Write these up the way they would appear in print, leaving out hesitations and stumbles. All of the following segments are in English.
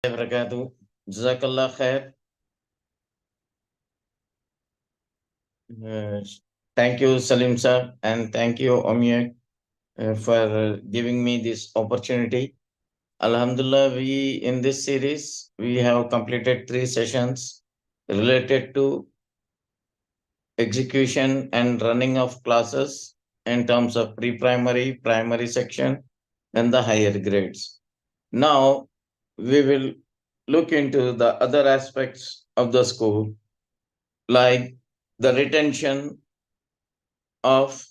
Wabarakatuh. Jazakallah khair. Uh, Thank you, Salim sir, and thank you, Omiyak, for giving me this opportunity. Alhamdulillah, we in this series we have completed 3 sessions related to execution and running of classes in terms of pre-primary, primary section, and the higher grades. Now we will look into the other aspects of the school, like the retention of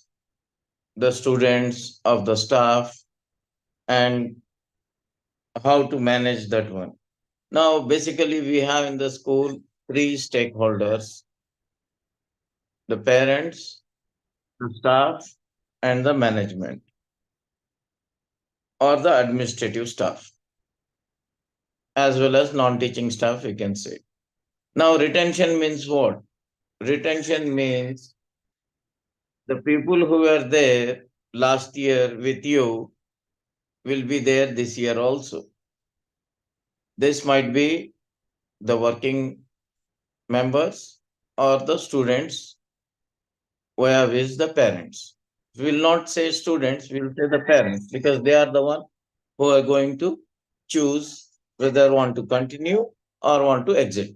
the students, of the staff, and how to manage that one. Now, basically, we have in the school three stakeholders: the parents, the staff, and the management or the administrative staff, as well as non teaching staff, we can say. Now, retention means what? Retention means the people who were there last year with you will be there this year also. This might be the working members or the students via which the parents. We will not say students, we will say the parents because they are the one who are going to choose whether want to continue or want to exit.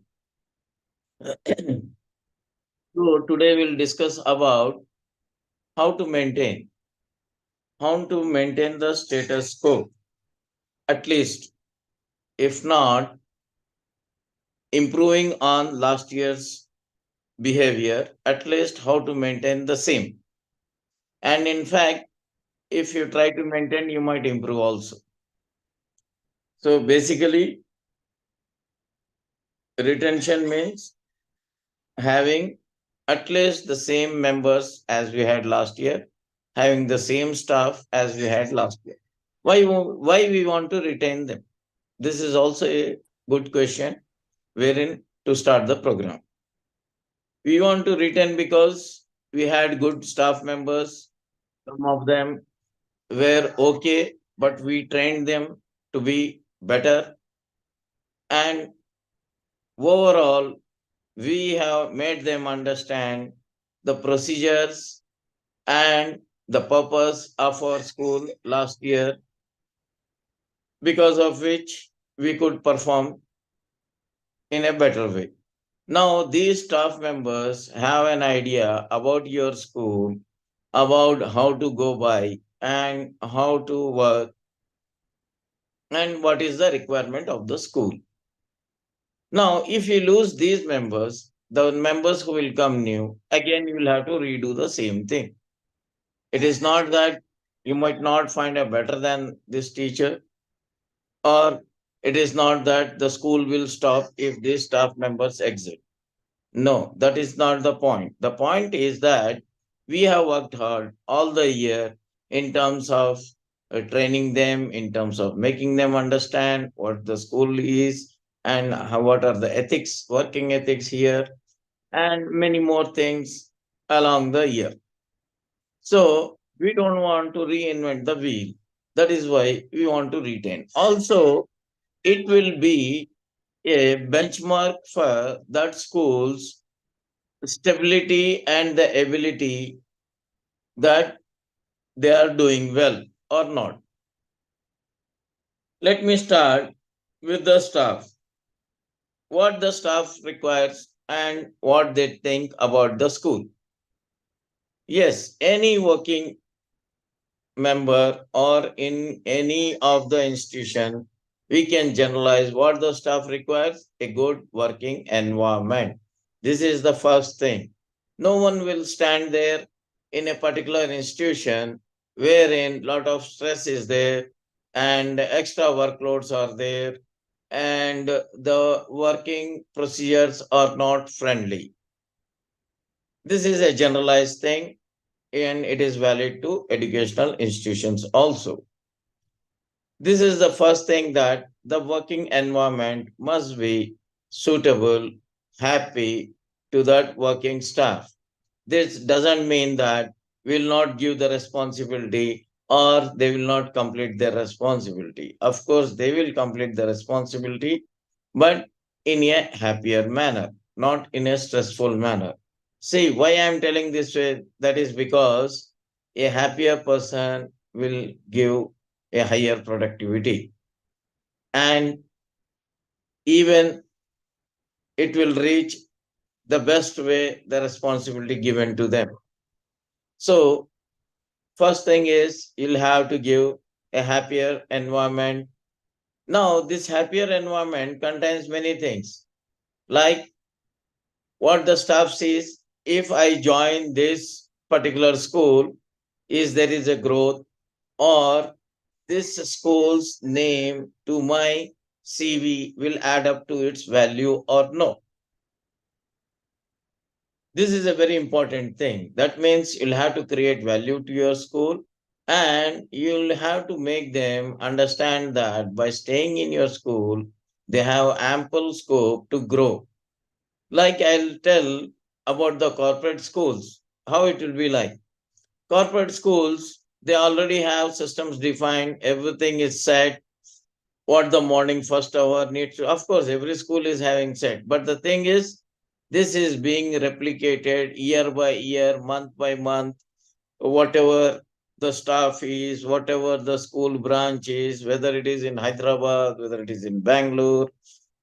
So today we'll discuss about how to maintain the status quo, at least if not improving on last year's behavior, at least how to maintain the same. And in fact, if you try to maintain, you might improve also. So basically, retention means having at least the same members as we had last year, having the same staff as we had last year. Why we want to retain them? This is also a good question wherein to start the program. We want to retain because we had good staff members. Some of them were okay, but we trained them to be better. And overall, we have made them understand the procedures and the purpose of our school last year, because of which we could perform in a better way. Now, these staff members have an idea about your school, about how to go by and how to work and what is the requirement of the school. Now, if you lose these members, the members who will come new, again, you will have to redo the same thing. It is not that you might not find a better than this teacher, or it is not that the school will stop if these staff members exit. No, that is not the point. The point is that we have worked hard all the year in terms of training them, in terms of making them understand what the school is and what are the ethics, working ethics here, and many more things along the year. So we don't want to reinvent the wheel. That is why we want to retain. Also, it will be a benchmark for that school's stability and the ability that they are doing well or not. Let me start with the staff. What the staff requires and what they think about the school. Yes, any working member or in any of the institution, we can generalize what the staff requires: a good working environment. This is the first thing. No one will stand there in a particular institution wherein lot of stress is there and extra workloads are there and the working procedures are not friendly. This is a generalized thing and it is valid to educational institutions also. This is the first thing, that the working environment must be suitable, happy to that working staff. This doesn't mean that we'll not give the responsibility or they will not complete their responsibility. Of course, they will complete the responsibility, but in a happier manner, not in a stressful manner. See, why I am telling this way, that is because a happier person will give a higher productivity, and even it will reach the best way the responsibility given to them. So, first thing is you'll have to give a happier environment. Now, this happier environment contains many things, like what the staff sees. If I join this particular school, is there is a growth, or this school's name to my CV will add up to its value or no. This is a very important thing. That means you'll have to create value to your school, and you'll have to make them understand that by staying in your school, they have ample scope to grow. Like I'll tell about the corporate schools, how it will be like. Corporate schools, they already have systems defined, everything is set, what the morning first hour needs to. Of course, every school is having set, but the thing is, this is being replicated year by year, month by month, whatever the staff is, whatever the school branch is, whether it is in Hyderabad, whether it is in Bangalore,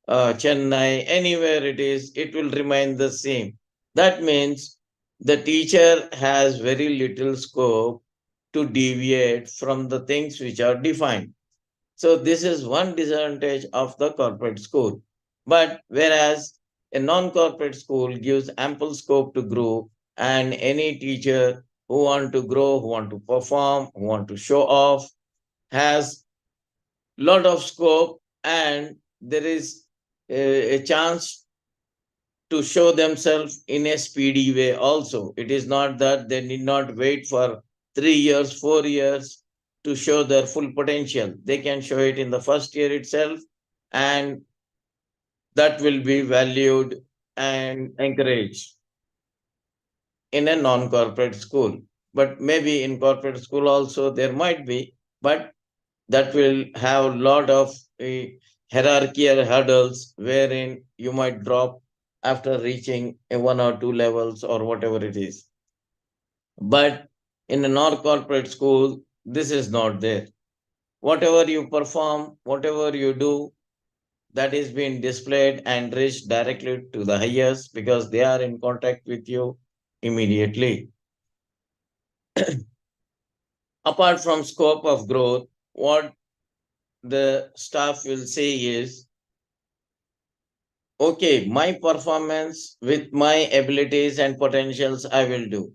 Chennai, anywhere it is, it will remain the same. That means the teacher has very little scope to deviate from the things which are defined. So, this is one disadvantage of the corporate school. But whereas a non corporate school gives ample scope to grow, and any teacher who want to grow, who want to perform, who want to show off, has lot of scope, and there is a chance to show themselves in a speedy way also. It is not that they need not wait for 3 years, 4 years to show their full potential. They can show it in the first year itself, and that will be valued and encouraged in a non corporate school. But maybe in corporate school also there might be, but that will have a lot of hierarchical hurdles wherein you might drop after reaching a one or two levels or whatever it is. But in a non-corporate school, this is not there. Whatever you perform, whatever you do, that is being displayed and reached directly to the highest because they are in contact with you immediately. Apart from scope of growth, what the staff will say is, okay, my performance with my abilities and potentials I will do.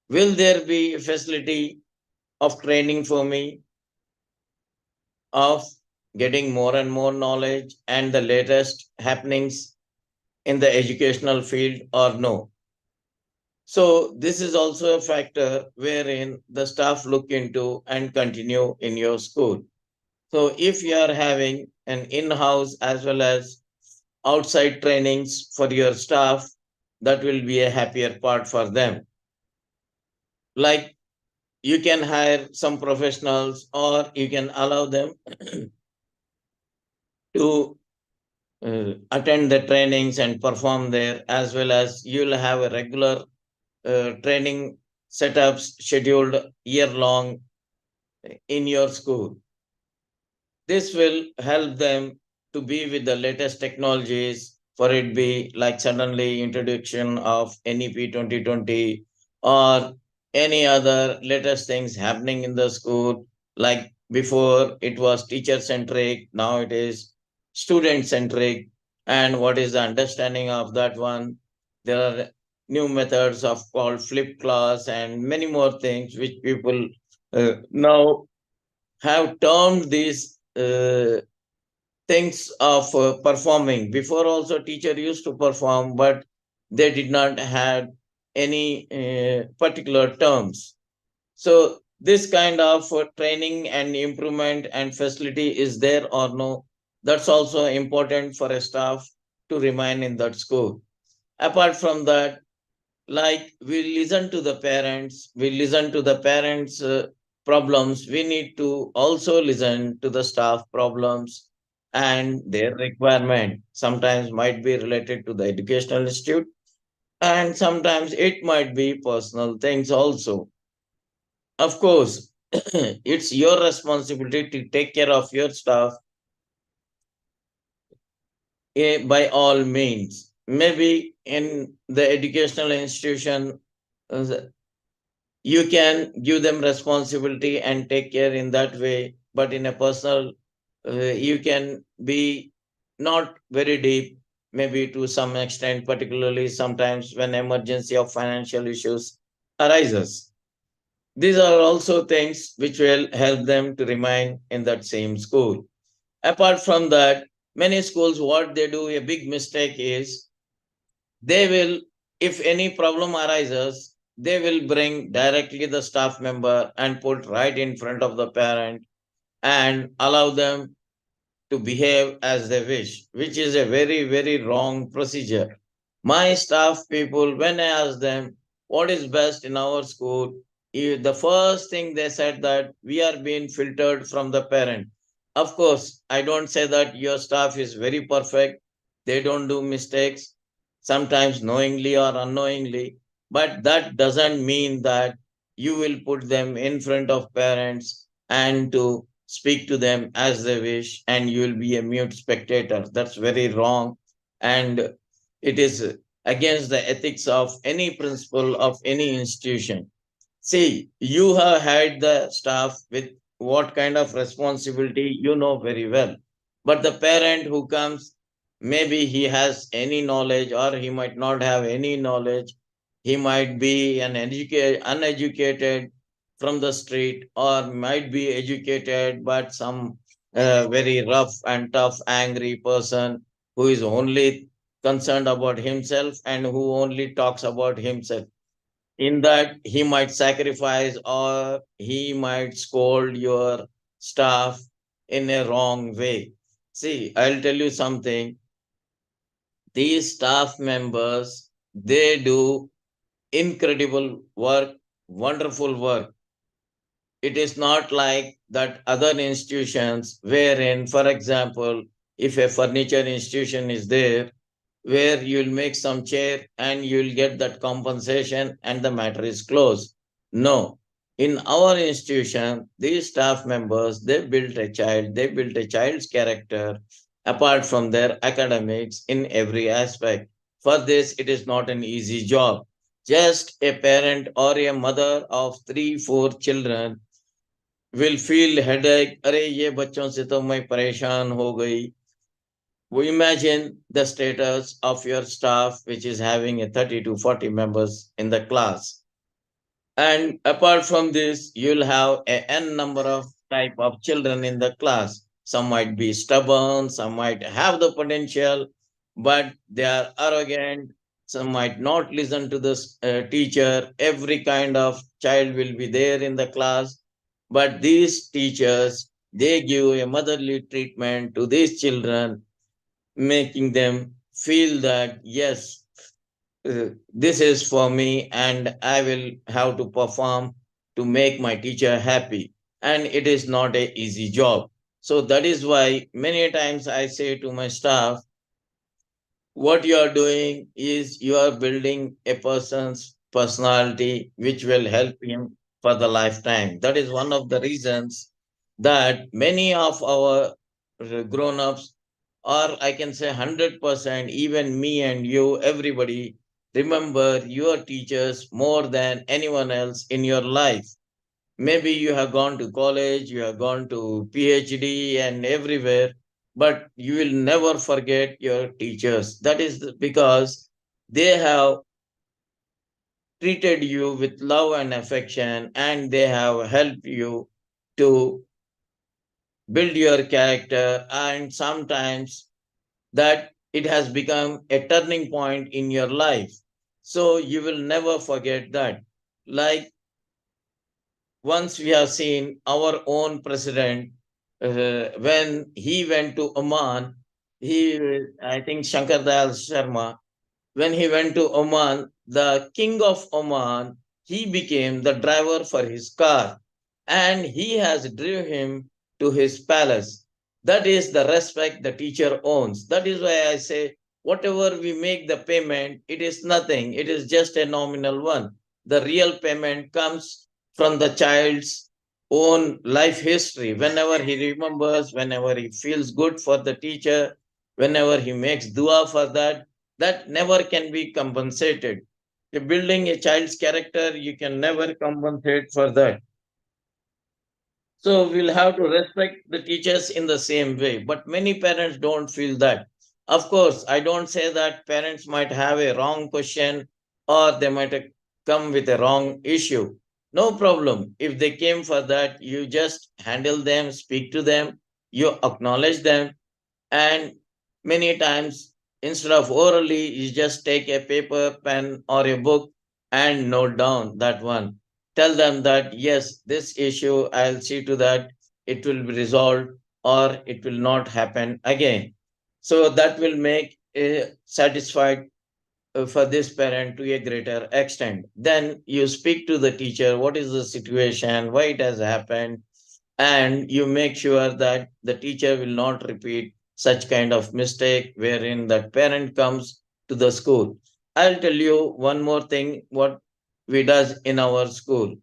Will there be facility of training for me, of getting more and more knowledge and the latest happenings in the educational field, or no? So this is also a factor wherein the staff look into and continue in your school. So if you are having an in-house as well as outside trainings for your staff, that will be a happier part for them. Like you can hire some professionals, or you can allow them to attend the trainings and perform there, as well as you'll have a regular training setups scheduled year long in your school. This will help them to be with the latest technologies, for it be like suddenly introduction of NEP 2020 or any other latest things happening in the school. Like before it was teacher centric, now it is student centric. And what is the understanding of that one? There are new methods of called flip class and many more things which people now have termed these things of performing. Before also teacher used to perform, but they did not have any particular terms. So this kind of training and improvement and facility is there or no? That's also important for a staff to remain in that school. Apart from that, like we listen to the parents, we listen to the parents problems, we need to also listen to the staff problems and their requirement. Sometimes might be related to the educational institute, and sometimes it might be personal things also. Of course, it's your responsibility to take care of your staff by all means. Maybe in the educational institution, uh, you can give them responsibility and take care in that way, but in a personal, you can be not very deep, maybe to some extent, particularly sometimes when emergency of financial issues arises. These are also things which will help them to remain in that same school. Apart from that, many schools, what they do, a big mistake is they will, if any problem arises, they will bring directly the staff member and put right in front of the parent and allow them to behave as they wish, which is a very, very wrong procedure. My staff people, when I asked them what is best in our school, the first thing they said that we are being filtered from the parent. Of course, I don't say that your staff is very perfect. They don't do mistakes, sometimes knowingly or unknowingly, but that doesn't mean that you will put them in front of parents and to speak to them as they wish and you will be a mute spectator. That's very wrong. And it is against the ethics of any principle of any institution. See, you have had the staff with what kind of responsibility you know very well. But the parent who comes, maybe he has any knowledge or he might not have any knowledge. He might be uneducated from the street or might be educated but some very rough and tough, angry person who is only concerned about himself and who only talks about himself. In that, he might sacrifice or he might scold your staff in a wrong way. See, I'll tell you something. These staff members, they do incredible work, wonderful work. It is not like that other institutions wherein, for example, if a furniture institution is there, where you'll make some chair and you'll get that compensation and the matter is closed. No. In our institution, these staff members, they built a child's character apart from their academics in every aspect. For this, it is not an easy job. Just a parent or a mother of 3, 4 children will feel headache. अरे ये बच्चों से तो मैं परेशान हो गई. We imagine the status of your staff, which is having a 30 to 40 members in the class. And apart from this, you'll have a n number of type of children in the class. Some might be stubborn, some might have the potential, but they are arrogant. Some might not listen to the teacher. Every kind of child will be there in the class. But these teachers, they give a motherly treatment to these children, making them feel that yes, this is for me and I will have to perform to make my teacher happy. And it is not a easy job. So that is why many times I say to my staff, what you are doing is you are building a person's personality which will help him for the lifetime. That is one of the reasons that many of our grown-ups, or I can say 100%, even me and you, everybody, remember your teachers more than anyone else in your life. Maybe you have gone to college, you have gone to PhD and everywhere, but you will never forget your teachers. That is because they have treated you with love and affection and they have helped you to build your character, and sometimes that it has become a turning point in your life. So you will never forget that. Like once we have seen our own president when he went to Oman, I think Shankar Dayal Sharma, when he went to Oman, the king of Oman, he became the driver for his car. and he has driven him to his palace. That is the respect the teacher owns. That is why I say, whatever we make the payment, it is nothing. It is just a nominal one. The real payment comes from the child's own life history. Whenever he remembers, whenever he feels good for the teacher, whenever he makes dua for that, that never can be compensated. If building a child's character, you can never compensate for that. So we'll have to respect the teachers in the same way. But many parents don't feel that. Of course, I don't say that parents might have a wrong question or they might have come with a wrong issue. No problem. If they came for that, you just handle them, speak to them, you acknowledge them, and many times instead of orally, you just take a paper, pen, or a book and note down that one. Tell them that yes, this issue I'll see to that it will be resolved or it will not happen again. So that will make a satisfied for this parent to a greater extent. Then you speak to the teacher, what is the situation, why it has happened, and you make sure that the teacher will not repeat such kind of mistake wherein that parent comes to the school. I'll tell you one more thing what we does in our school.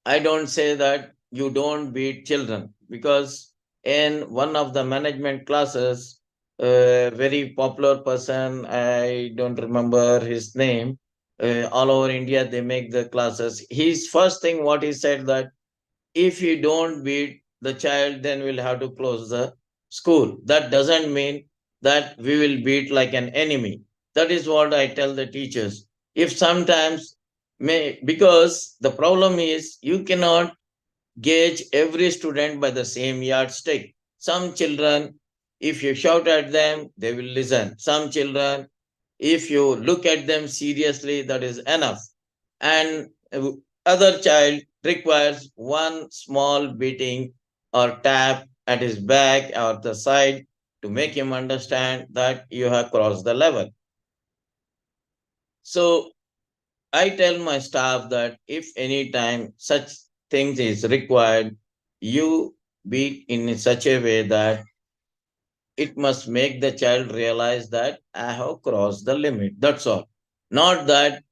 I don't say that you don't beat children, because in one of the management classes, a very popular person, I don't remember his name, all over India they make the classes. His first thing what he said that if you don't beat the child, then we'll have to close the school. That doesn't mean that we will beat like an enemy. That is what I tell the teachers. If sometimes may, because the problem is you cannot gauge every student by the same yardstick. Some children, if you shout at them, they will listen. Some children, if you look at them seriously, that is enough. And other child requires one small beating or tap at his back or the side to make him understand that you have crossed the level. So I tell my staff that if any time such things is required, you beat in such a way that it must make the child realize that I have crossed the limit. That's all. Not that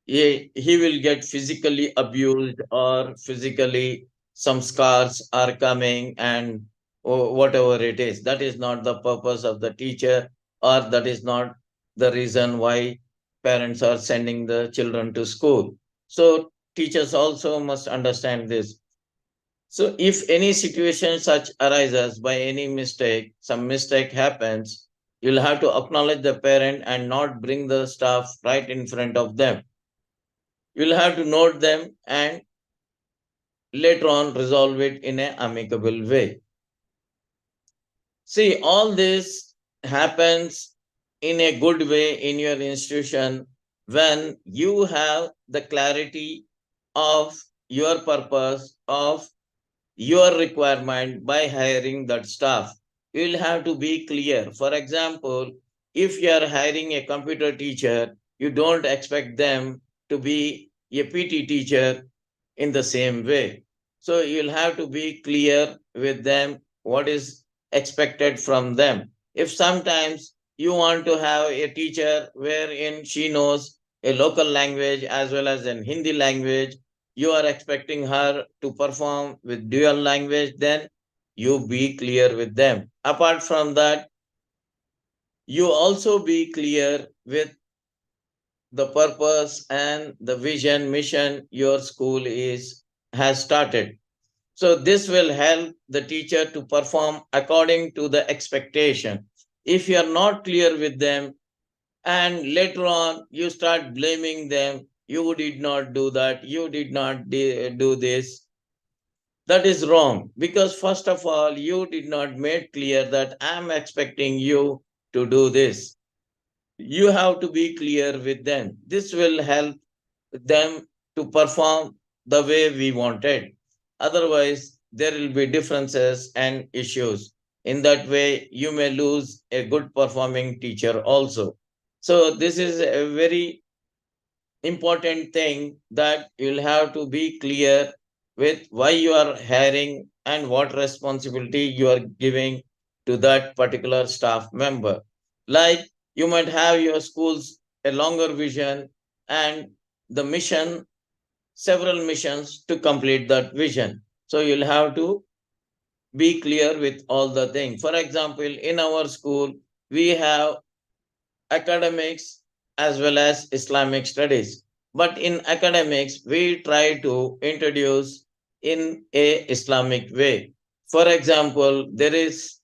he will get physically abused or physically some scars are coming and whatever it is. That is not the purpose of the teacher, or that is not the reason why parents are sending the children to school. So teachers also must understand this. So if any situation such arises by any mistake, some mistake happens, you'll have to acknowledge the parent and not bring the staff right in front of them. You'll have to note them and later on resolve it in an amicable way. See, all this happens in a good way in your institution when you have the clarity of your purpose, of your requirement by hiring that staff. You will have to be clear. For example, if you are hiring a computer teacher, you don't expect them to be a PT teacher in the same way. So you'll have to be clear with them what is expected from them. If sometimes you want to have a teacher wherein she knows a local language as well as an Hindi language, you are expecting her to perform with dual language, then you be clear with them. Apart from that, you also be clear with the purpose and the vision mission your school is has started. So this will help the teacher to perform according to the expectation. If you are not clear with them and later on you start blaming them, you did not do that, you did not do this, that is wrong, because first of all you did not make clear that I am expecting you to do this. You have to be clear with them. This will help them to perform the way we wanted. Otherwise, there will be differences and issues. In that way, you may lose a good performing teacher also. So, this is a very important thing that you'll have to be clear with why you are hiring and what responsibility you are giving to that particular staff member. Like you might have your school's a longer vision and the mission, several missions to complete that vision. So you'll have to be clear with all the things. For example, in our school, we have academics as well as Islamic studies. But in academics, we try to introduce in a Islamic way. For example, there is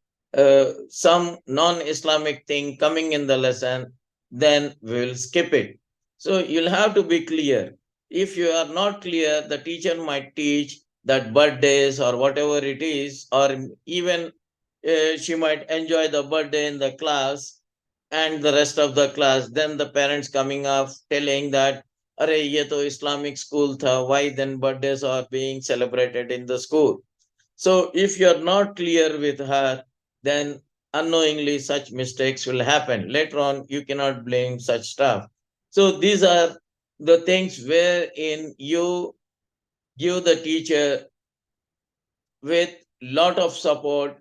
some non-Islamic thing coming in the lesson, then we will skip it. So you'll have to be clear. If you are not clear, the teacher might teach that birthdays or whatever it is, or even she might enjoy the birthday in the class and the rest of the class. Then the parents coming up telling that, "Arey, ye to Islamic school tha. Why then birthdays are being celebrated in the school?" So if you're not clear with her, then unknowingly such mistakes will happen. Later on, you cannot blame such stuff. So these are the things wherein you give the teacher with lot of support,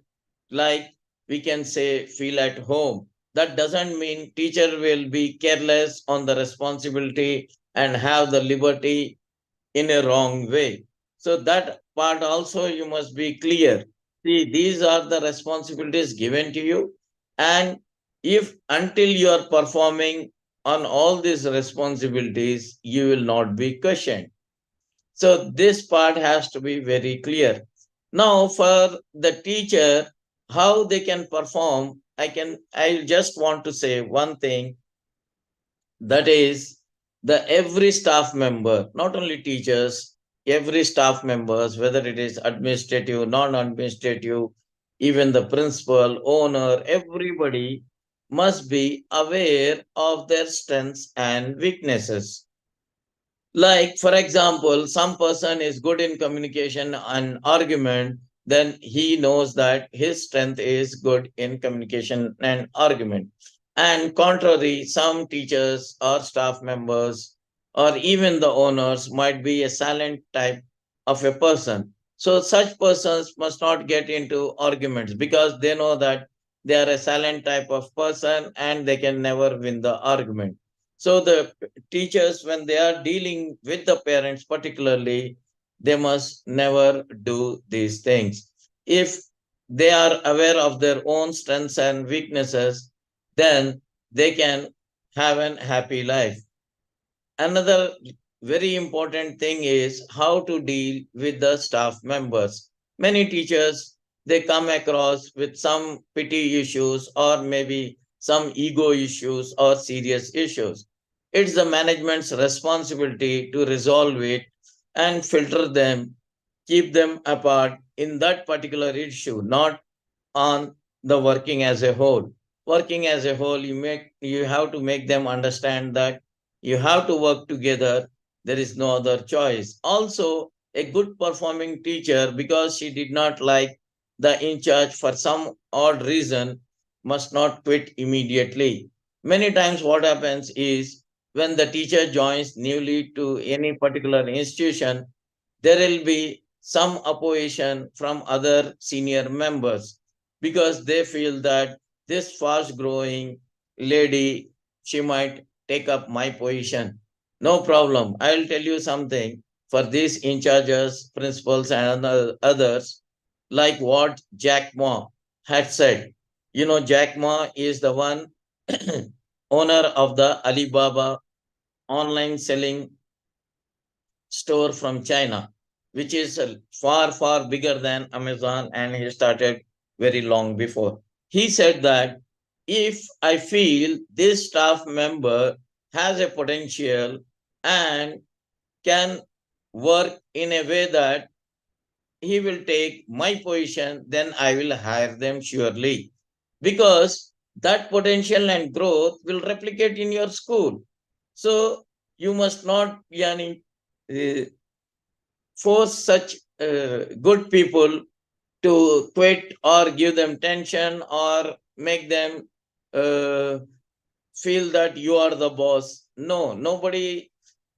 like we can say feel at home. That doesn't mean teacher will be careless on the responsibility and have the liberty in a wrong way. So that part also you must be clear. See, these are the responsibilities given to you, and if until you are performing on all these responsibilities, you will not be questioned. So this part has to be very clear. Now for the teacher, how they can perform, I just want to say one thing, that is the every staff member, not only teachers, every staff members, whether it is administrative, non-administrative, even the principal, owner, everybody must be aware of their strengths and weaknesses. Like, for example, some person is good in communication and argument, then he knows that his strength is good in communication and argument. And contrary, some teachers or staff members or even the owners might be a silent type of a person. So such persons must not get into arguments because they know that they are a silent type of person and they can never win the argument. So the teachers, when they are dealing with the parents particularly, they must never do these things. If they are aware of their own strengths and weaknesses, then they can have an happy life. Another very important thing is how to deal with the staff members. Many teachers, they come across with some petty issues or maybe some ego issues or serious issues. It's the management's responsibility to resolve it and filter them, keep them apart in that particular issue, not on the working as a whole. Working as a whole, you have to make them understand that you have to work together. There is no other choice. Also, a good performing teacher, because she did not like the in charge for some odd reason, must not quit immediately. Many times, what happens is when the teacher joins newly to any particular institution, there will be some opposition from other senior members because they feel that this fast growing lady, she might take up my position. No problem. I'll tell you something. For these in charges, principals, and others, like what Jack Ma had said. You know, Jack Ma is the one owner of the Alibaba online selling store from China, which is far, far bigger than Amazon, and he started very long before. He said that if I feel this staff member has a potential and can work in a way that he will take my position, then I will hire them surely. Because that potential and growth will replicate in your school. So you must not, yani, force such good people to quit or give them tension or make them uh, feel that you are the boss. No, nobody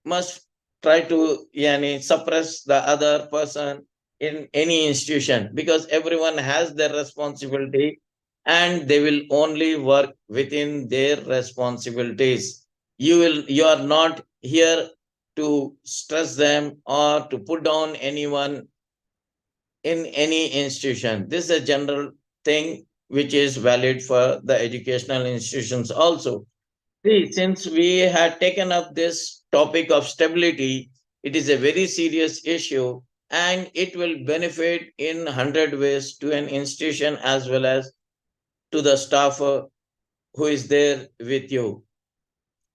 must try to suppress the other person in any institution, because everyone has their responsibility and they will only work within their responsibilities. You are not here to stress them or to put down anyone in any institution. This is a general thing which is valid for the educational institutions also. See, since we had taken up this topic of stability, it is a very serious issue and it will benefit in 100 ways to an institution as well as to the staff who is there with you.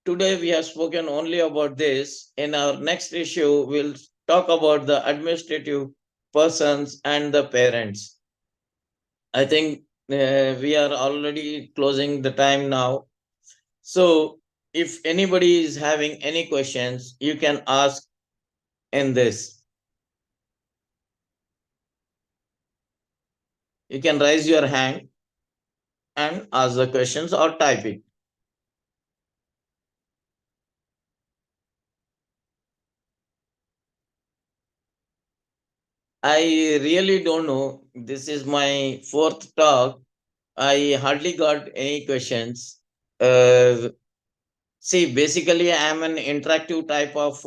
Today we have spoken only about this. In our next issue, we'll talk about the administrative persons and the parents. I think we are already closing the time now. So, if anybody is having any questions, you can ask in this. You can raise your hand and ask the questions or type it. I really don't know. This is my fourth talk. I hardly got any questions. Uh, See, basically, I am an interactive type of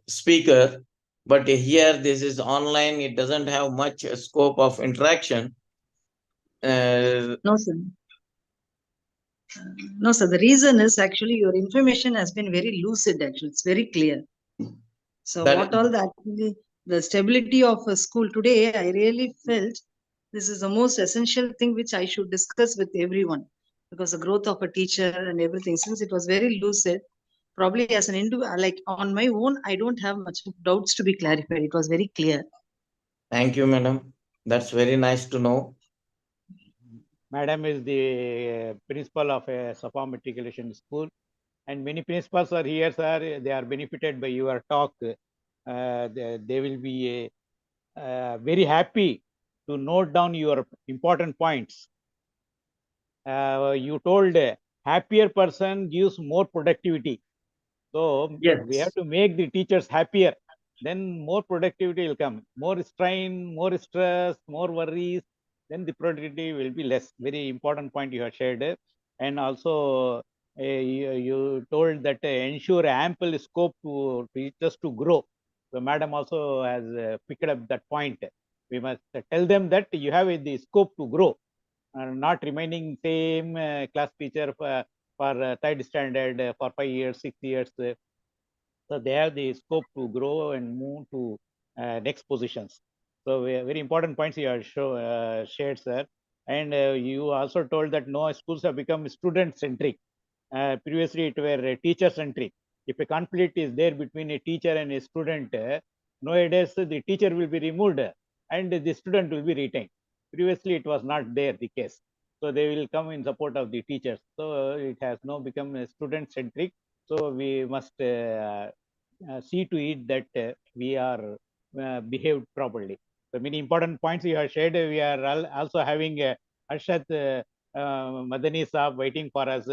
speaker, but here this is online. It doesn't have much scope of interaction. No, sir. No, sir. The reason is actually your information has been very lucid. Actually, it's very clear. So, That what all the actually the stability of a school today, I really felt this is the most essential thing which I should discuss with everyone, because the growth of a teacher and everything. Since it was very lucid, probably as an individual, like on my own, I don't have much doubts to be clarified. It was very clear. Thank you, madam. That's very nice to know. Madam is the principal of a Safa Matriculation School, and many principals are here, sir. They are benefited by your talk. They will be very happy to note down your important points. You told a happier person gives more productivity. So Yes. we have to make the teachers happier. Then more productivity will come. More strain, more stress, more worries. Then the productivity will be less. Very important point you have shared. And also you told that ensure ample scope to teachers to grow. So madam also has picked up that point. We must tell them that you have the scope to grow, not remaining same class teacher for third standard for 5 years, 6 years. So they have the scope to grow and move to next positions. So very important points you have shared, sir. And you also told that no schools have become student centric. Previously, it were teacher centric. If a conflict is there between a teacher and a student, nowadays the teacher will be removed and the student will be retained. Previously, it was not there the case. So they will come in support of the teachers. So it has now become student centric. So we must see to it that we are behaved properly. So many important points you have shared. We are also having Arshad Madani Saab waiting for us.